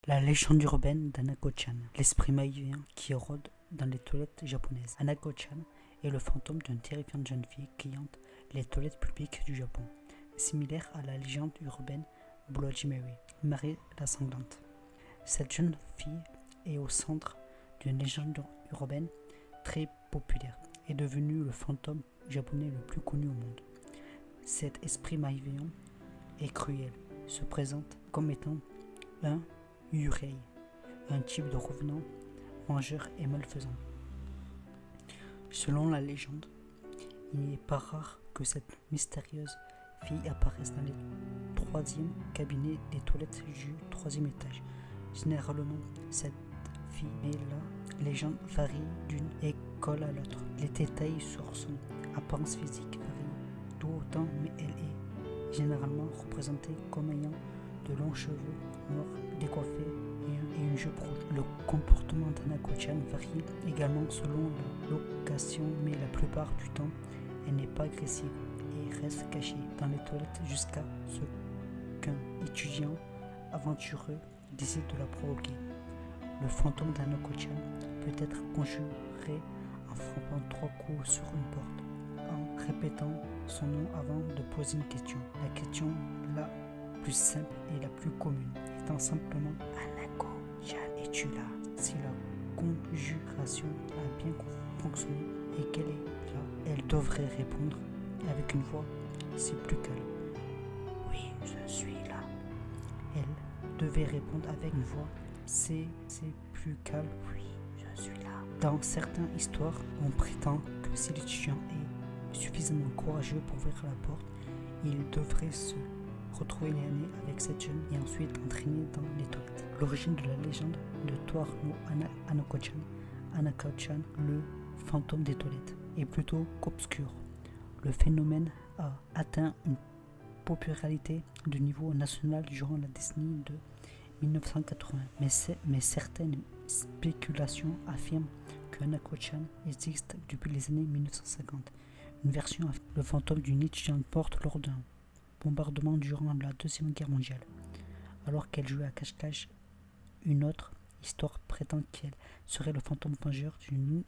La légende urbaine d'Hanako-chan, l'esprit malveillant qui rôde dans les toilettes japonaises. Hanako-chan est le fantôme d'une terrifiante jeune fille qui hante les toilettes publiques du Japon, similaire à la légende urbaine Bloody Mary, Marie la sanglante. Cette jeune fille est au centre d'une légende urbaine très populaire et devenue le fantôme japonais le plus connu au monde. Cet esprit malveillant et cruel se présente comme étant un Yurei, un type de revenant vengeur et malfaisant. Selon la légende, il n'est pas rare que cette mystérieuse fille apparaisse dans les troisièmes cabinets des toilettes du troisième étage. Généralement, cette fille et la légende varie d'une école à l'autre. Les détails sur son apparence physique varient tout autant, mais elle est généralement représentée comme ayant de longs cheveux noirs décoiffés et une jupe rouge. Le comportement d'Hanako-chan varie également selon la location, mais la plupart du temps, elle n'est pas agressive et reste cachée dans les toilettes jusqu'à ce qu'un étudiant aventureux décide de la provoquer. Le fantôme d'Hanako-chan peut être conjuré en frappant 3 coups sur une porte, en répétant son nom avant de poser une question. La question la plus simple et la plus commune étant simplement Hanako-chan, es-tu là? Si la conjuration a bien fonctionné et qu'elle est là, elle devrait répondre avec une voix c'est plus calme. Oui, je suis là. Elle devait répondre avec une voix c'est plus calme. Oui, je suis là. Dans certaines histoires, on prétend que si l'étudiant est suffisamment courageux pour ouvrir la porte, il devrait se retrouver nez à nez avec cette jeune et ensuite entraîner dans les toilettes. L'origine de la légende de Toar no Hanako-chan, le fantôme des toilettes, est plutôt qu'obscure. Le phénomène a atteint une popularité de niveau national durant la décennie de 1980, mais certaines spéculations affirment que Hanako-chan existe depuis les années 1950. Une version affirme le fantôme d'une étudiante morte lors d'un bombardement durant la Deuxième Guerre mondiale, alors qu'elle jouait à cache-cache. Une autre histoire prétend qu'elle serait le fantôme vengeur d'une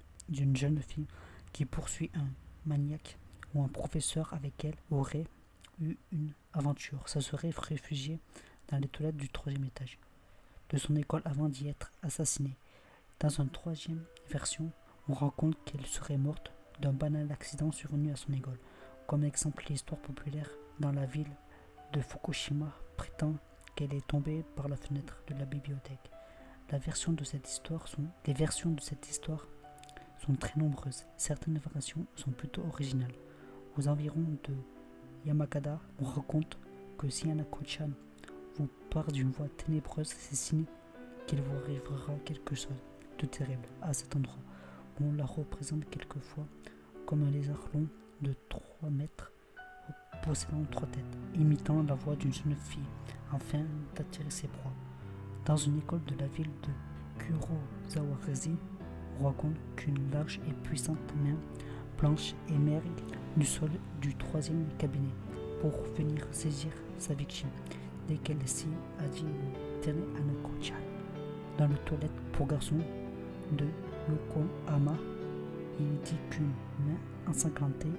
jeune fille qui poursuit un maniaque ou un professeur avec elle aurait eu une aventure. Ça serait réfugié dans les toilettes du troisième étage de son école avant d'y être assassinée. Dans une troisième version, on raconte qu'elle serait morte d'un banal accident survenu à son école. Comme exemple, l'histoire populaire dans la ville de Fukushima prétend qu'elle est tombée par la fenêtre de la bibliothèque. Les versions de cette histoire sont très nombreuses. Certaines versions sont plutôt originales. Aux environs de Yamakada, on raconte que si Hanako-chan vous parle d'une voix ténébreuse, c'est signe qu'il vous arrivera quelque chose de terrible à cet endroit. On la représente quelquefois comme un lézard long de 3 mètres possédant 3 têtes, imitant la voix d'une jeune fille afin d'attirer ses proies. Dans une école de la ville de Kurosawa-zi, on raconte qu'une large et puissante main blanche émerge du sol du troisième cabinet pour venir saisir sa victime dès qu'elle s'y a dit le terme Hanako-chan. Dans le toilette pour garçons de Yokohama, il dit qu'une main ensanglantée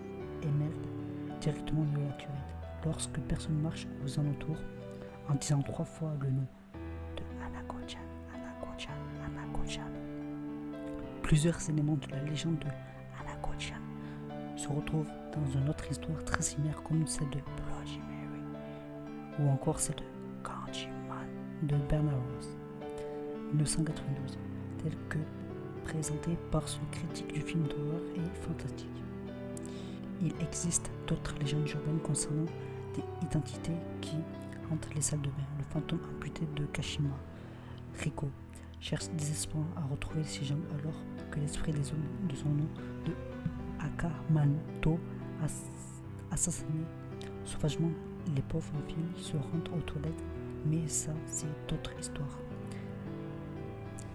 émerge directement de la cuvette lorsque personne marche aux alentours en disant 3 fois le nom de Hanako-chan, Hanako-chan, Hanako-chan. Plusieurs éléments de la légende de Hanako-chan se retrouvent dans une autre histoire très similaire comme celle de Bloody Mary ou encore celle de Kanjiman de Bernard Rose 1992, telle que présentée par ce critique du film d'horreur et fantastique. Il existe d'autres légendes urbaines concernant des identités qui hantent les salles de bain. Le fantôme amputé de Kashima, Riko, cherche désespérément à retrouver ses jambes alors que l'esprit des hommes de son nom de Akamanto a assassiné sauvagement les pauvres filles se rendent aux toilettes, mais ça c'est d'autres histoires.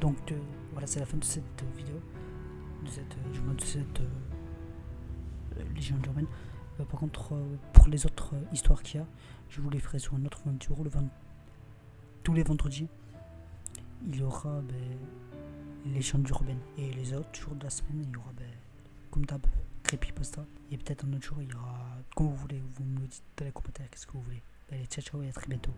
Donc voilà, c'est la fin de cette vidéo, de cette légende urbaine. Par contre, pour les autres histoires qu'il y a, je vous les ferai sur un autre vidéo tous les vendredis. il y aura les légendes urbaines. Et les autres jours de la semaine, il y aura, comme d'hab, creepypasta. Et peut-être un autre jour, il y aura, comme vous voulez, vous me le dites dans les commentaires, qu'est-ce que vous voulez. Allez, ciao ciao et à très bientôt.